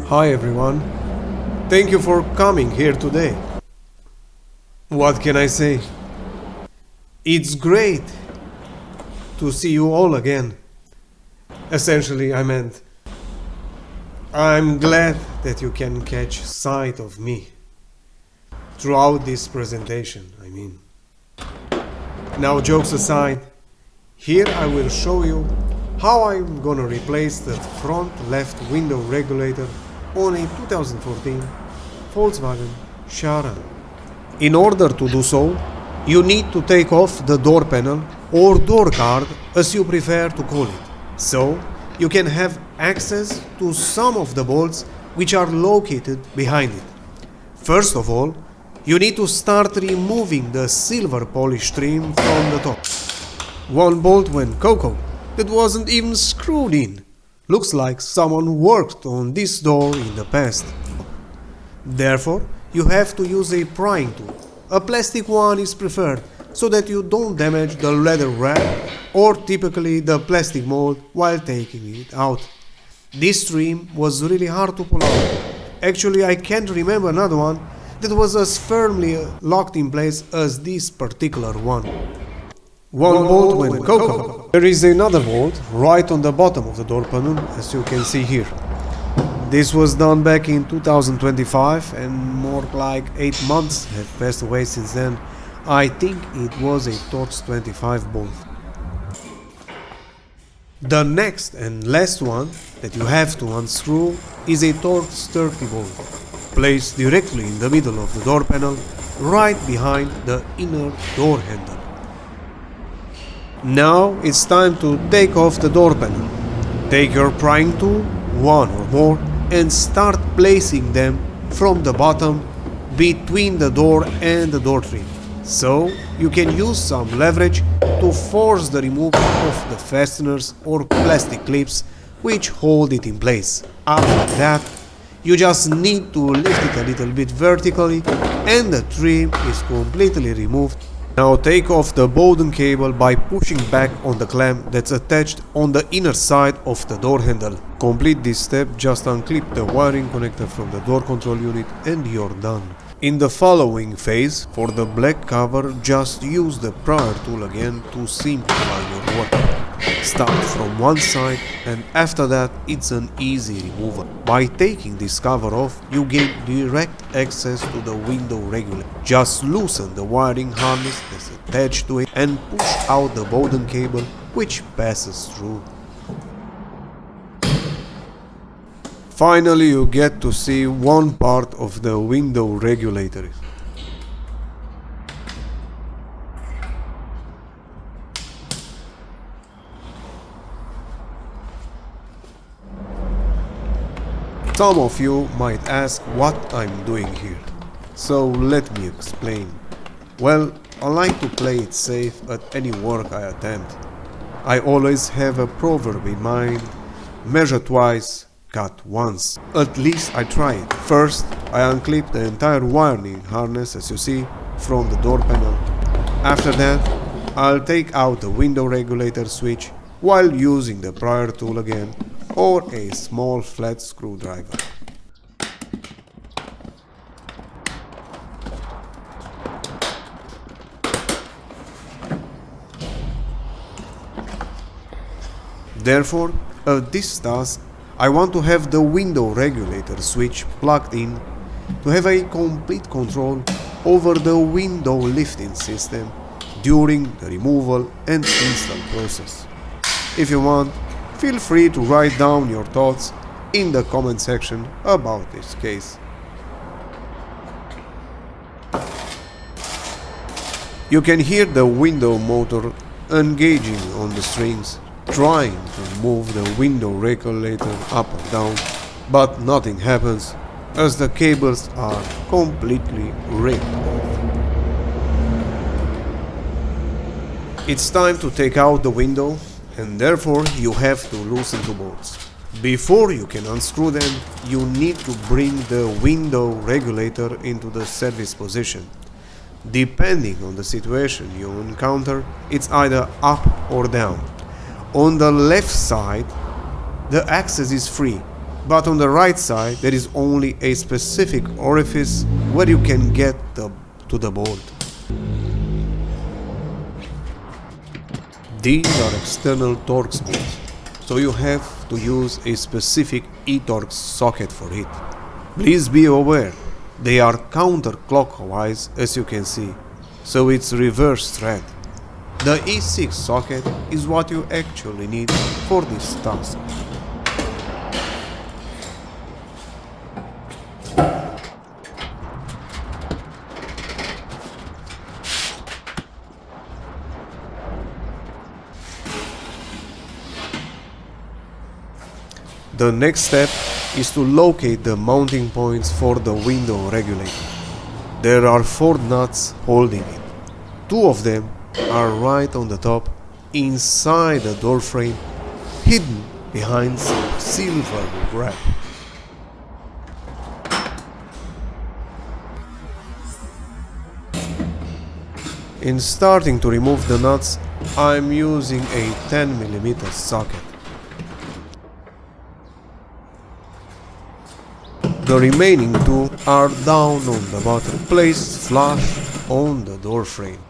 Hi everyone, thank you for coming here today. What can I say? It's great to see you all again. Essentially, I meant, I'm glad that you can catch sight of me throughout this presentation, Now, jokes aside, here I will show you how I'm gonna replace the front left window regulator on a 2014 Volkswagen Sharan. In order to do so, you need to take off the door panel or door guard as you prefer to call it, so you can have access to some of the bolts which are located behind it. First of all, you need to start removing the silver polish trim from the top. One bolt went coco that wasn't even screwed in. Looks like someone worked on this door in the past. Therefore, you have to use a prying tool. A plastic one is preferred so that you don't damage the leather wrap or typically the plastic mold while taking it out. This trim was really hard to pull out. Actually, I can't remember another one that was as firmly locked in place as this particular one. One bolt went coco. There is another bolt right on the bottom of the door panel, as you can see here. This was done back in 2025 and more like 8 months have passed away since then. I think it was a Torx 25 bolt. The next and last one that you have to unscrew is a Torx 30 bolt, placed directly in the middle of the door panel, right behind the inner door handle. Now it's time to take off the door panel. Take your prying tool, one or more, and start placing them from the bottom between the door and the door trim. So you can use some leverage to force the removal of the fasteners or plastic clips which hold it in place. After that, you just need to lift it a little bit vertically and the trim is completely removed. Now take off the Bowden cable by pushing back on the clamp that's attached on the inner side of the door handle. Complete this step, just unclip the wiring connector from the door control unit and you're done. In the following phase, for the black cover, just use the prior tool again to simplify your work. Start from one side and after that it's an easy removal. By taking this cover off, you gain direct access to the window regulator. Just loosen the wiring harness that's attached to it and push out the Bowden cable which passes through. Finally, you get to see one part of the window regulator. Some of you might ask what I'm doing here, so let me explain. Well, I like to play it safe at any work I attempt. I always have a proverb in mind: measure twice, cut once. At least I try it. First, I unclip the entire wiring harness, as you see, from the door panel. After that, I'll take out the window regulator switch while using the prior tool again or a small flat screwdriver. Therefore, at this task, I want to have the window regulator switch plugged in to have a complete control over the window lifting system during the removal and install process. If you want, feel free to write down your thoughts in the comment section about this case. You can hear the window motor engaging on the strings, trying to move the window regulator up or down, but nothing happens as the cables are completely ripped off. It's time to take out the window and therefore you have to loosen the bolts. Before you can unscrew them, you need to bring the window regulator into the service position. Depending on the situation you encounter, it's either up or down. On the left side, the access is free, But on the right side there is only a specific orifice where you can get to the board. These are external Torx boards, so you have to use a specific e-Torx socket for it. Please be aware, they are counterclockwise as you can see, so it's reverse thread. The E6 socket is what you actually need for this task. The next step is to locate the mounting points for the window regulator. There are 4 nuts holding it. 2 of them are right on the top, inside the door frame, hidden behind some silver wrap. In starting to remove the nuts, I'm using a 10mm socket. The remaining 2 are down on the bottom, placed flush on the door frame.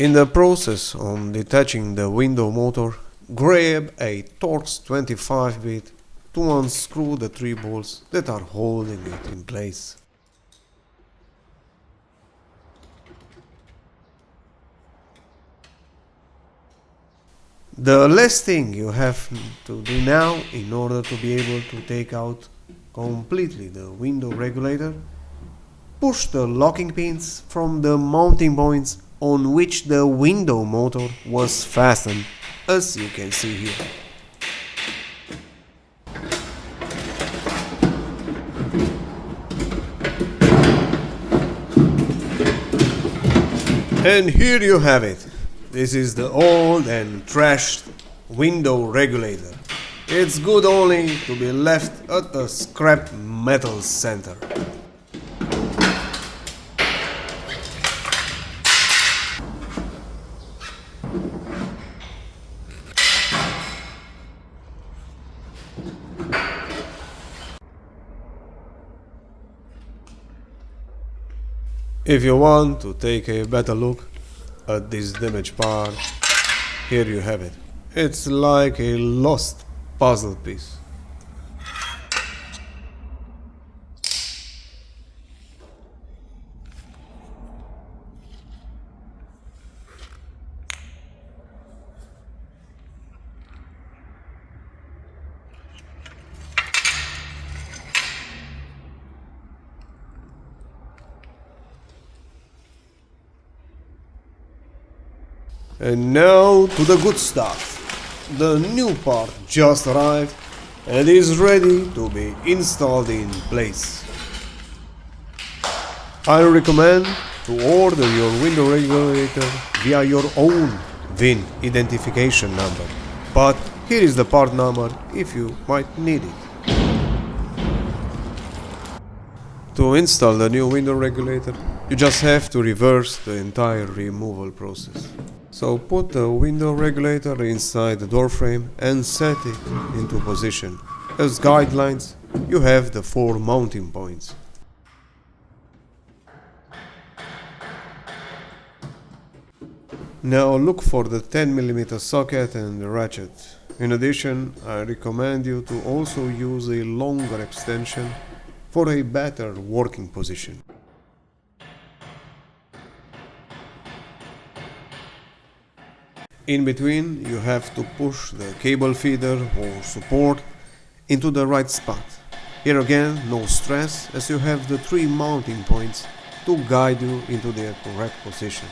In the process of detaching the window motor, grab a Torx 25 bit to unscrew the 3 bolts that are holding it in place. The last thing you have to do now in order to be able to take out completely the window regulator, push the locking pins from the mounting points on which the window motor was fastened, as you can see here. And here you have it. This is the old and trashed window regulator. It's good only to be left at the scrap metal center. If you want to take a better look at this damaged part, here you have it. It's like a lost puzzle piece. And now to the good stuff. The new part just arrived and is ready to be installed in place. I recommend to order your window regulator via your own VIN identification number, but here is the part number if you might need it. To install the new window regulator, you just have to reverse the entire removal process. So put the window regulator inside the door frame and set it into position. As guidelines, you have the 4 mounting points. Now look for the 10mm socket and the ratchet. In addition, I recommend you to also use a longer extension for a better working position. In between, you have to push the cable feeder or support into the right spot. Here again, no stress, as you have the 3 mounting points to guide you into their correct position.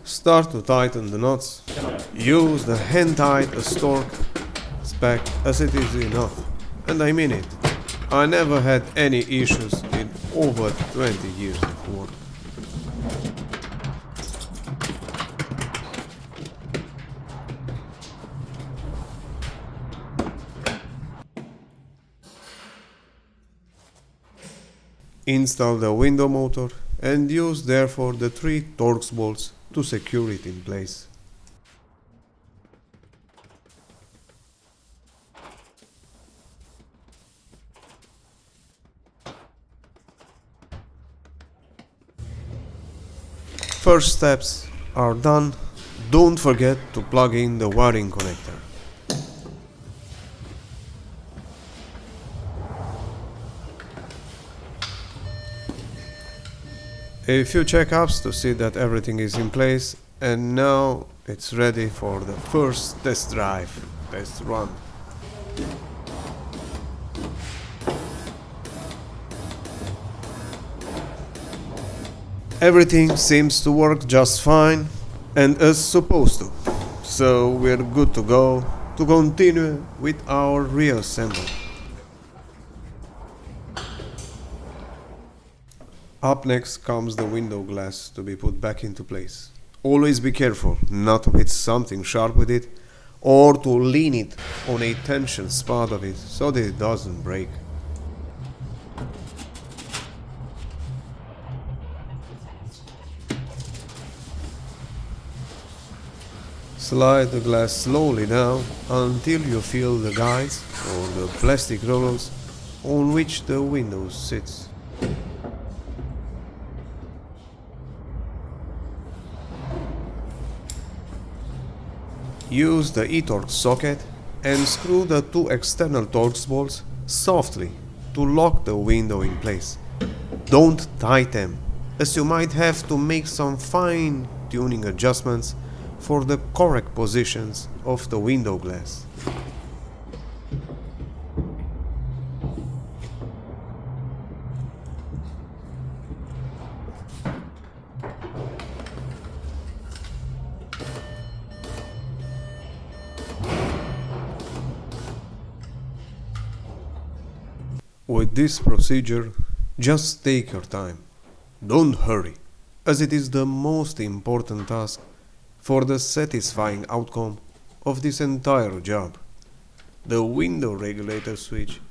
Start to tighten the knots. Use the hand-tight torque spec as it is enough. And I mean it. I never had any issues in over 20 years of work. Install the window motor and use therefore the 3 Torx bolts to secure it in place. First steps are done. Don't forget to plug in the wiring connector. A few checkups to see that everything is in place, and now it's ready for the first test run. Everything seems to work just fine and as supposed to, so we're good to go to continue with our reassembly. Up next comes the window glass to be put back into place. Always be careful not to hit something sharp with it or to lean it on a tension spot of it so that it doesn't break. Slide the glass slowly down until you feel the guides or the plastic rollers on which the window sits. Use the e-Torx socket and screw the 2 external Torx bolts softly to lock the window in place. Don't tighten them, as you might have to make some fine-tuning adjustments for the correct positions of the window glass. With this procedure, just take your time. Don't hurry, as it is the most important task for the satisfying outcome of this entire job. The window regulator switch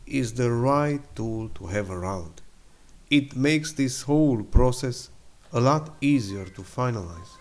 is the right tool to have around. It makes this whole process a lot easier to finalize.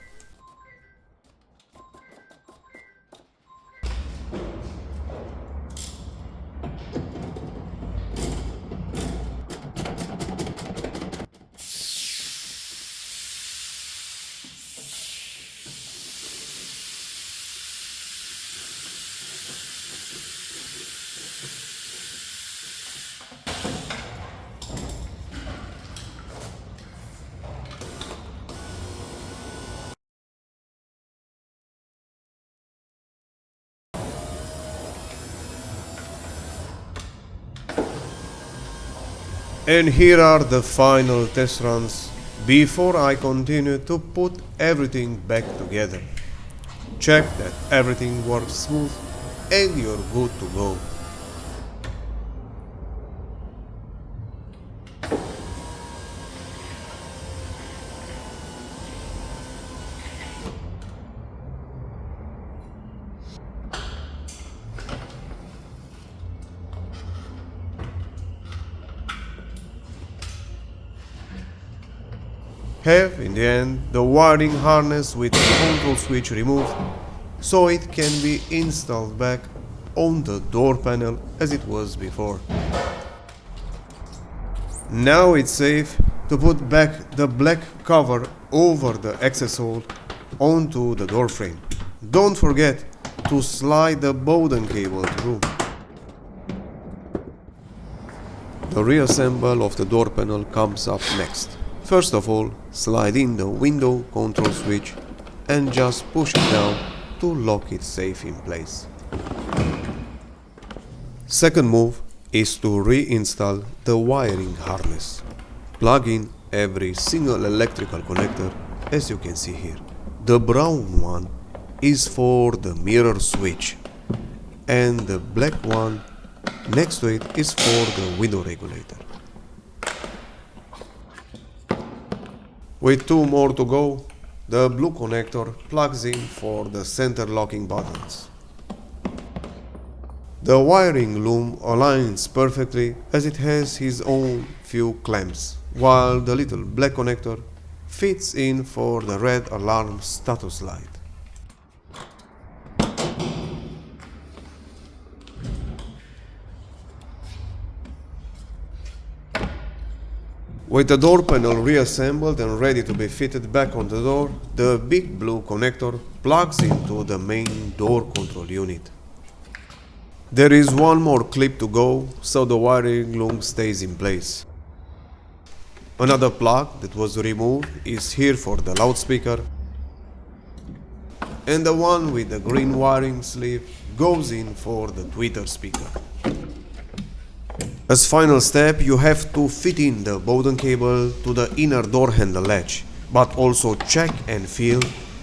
And here are the final test runs before I continue to put everything back together. Check that everything works smooth and you're good to go. Have, in the end, the wiring harness with the control switch removed, so it can be installed back on the door panel as it was before. Now it's safe to put back the black cover over the access hole onto the door frame. Don't forget to slide the Bowden cable through. The reassemble of the door panel comes up next. First of all, slide in the window control switch and just push it down to lock it safe in place. Second move is to reinstall the wiring harness. Plug in every single electrical connector as you can see here. The brown one is for the mirror switch, and the black one next to it is for the window regulator. With 2 more to go, the blue connector plugs in for the center locking buttons. The wiring loom aligns perfectly as it has his own few clamps, while the little black connector fits in for the red alarm status light. With the door panel reassembled and ready to be fitted back on the door, the big blue connector plugs into the main door control unit. There is one more clip to go, so the wiring loom stays in place. Another plug that was removed is here for the loudspeaker, and the one with the green wiring sleeve goes in for the tweeter speaker. As final step, you have to fit in the Bowden cable to the inner door handle latch, but also check and feel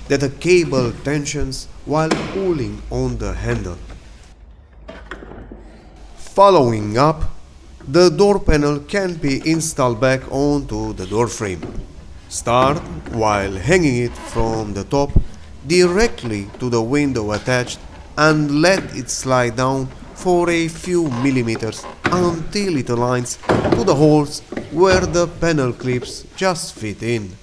that the cable tensions while pulling on the handle. Following up, the door panel can be installed back onto the door frame. Start while hanging it from the top directly to the window attached and let it slide down for a few millimeters until it aligns to the holes where the panel clips just fit in.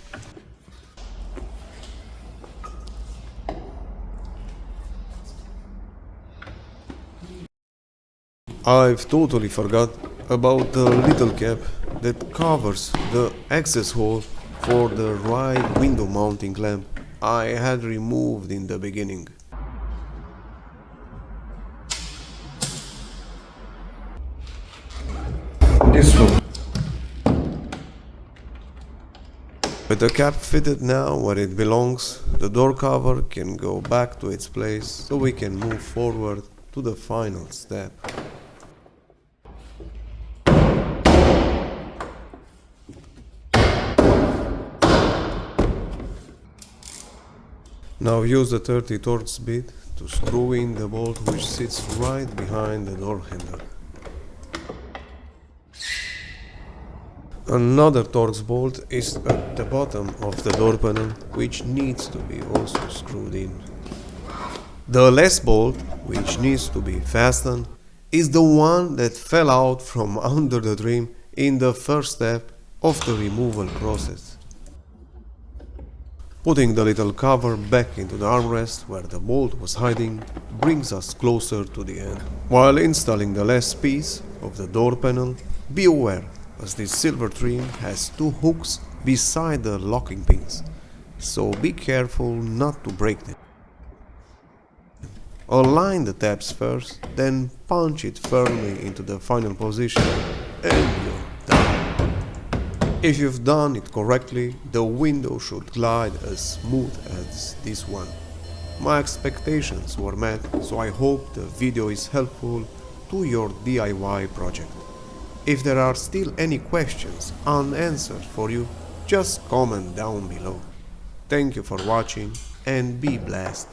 I've totally forgot about the little cap that covers the access hole for the right window mounting clamp I had removed in the beginning. This one. With the cap fitted now where it belongs, the door cover can go back to its place so we can move forward to the final step. Now use the 30 Torx bit to screw in the bolt which sits right behind the door handle. Another Torx bolt is at the bottom of the door panel, which needs to be also screwed in. The last bolt, which needs to be fastened, is the one that fell out from under the trim in the first step of the removal process. Putting the little cover back into the armrest where the bolt was hiding brings us closer to the end. While installing the last piece of the door panel, be aware as this silver trim has 2 hooks beside the locking pins, so be careful not to break them. Align the tabs first, then punch it firmly into the final position and you're done. If you've done it correctly, the window should glide as smooth as this one. My expectations were met, so I hope the video is helpful to your DIY project. If there are still any questions unanswered for you, just comment down below. Thank you for watching and be blessed.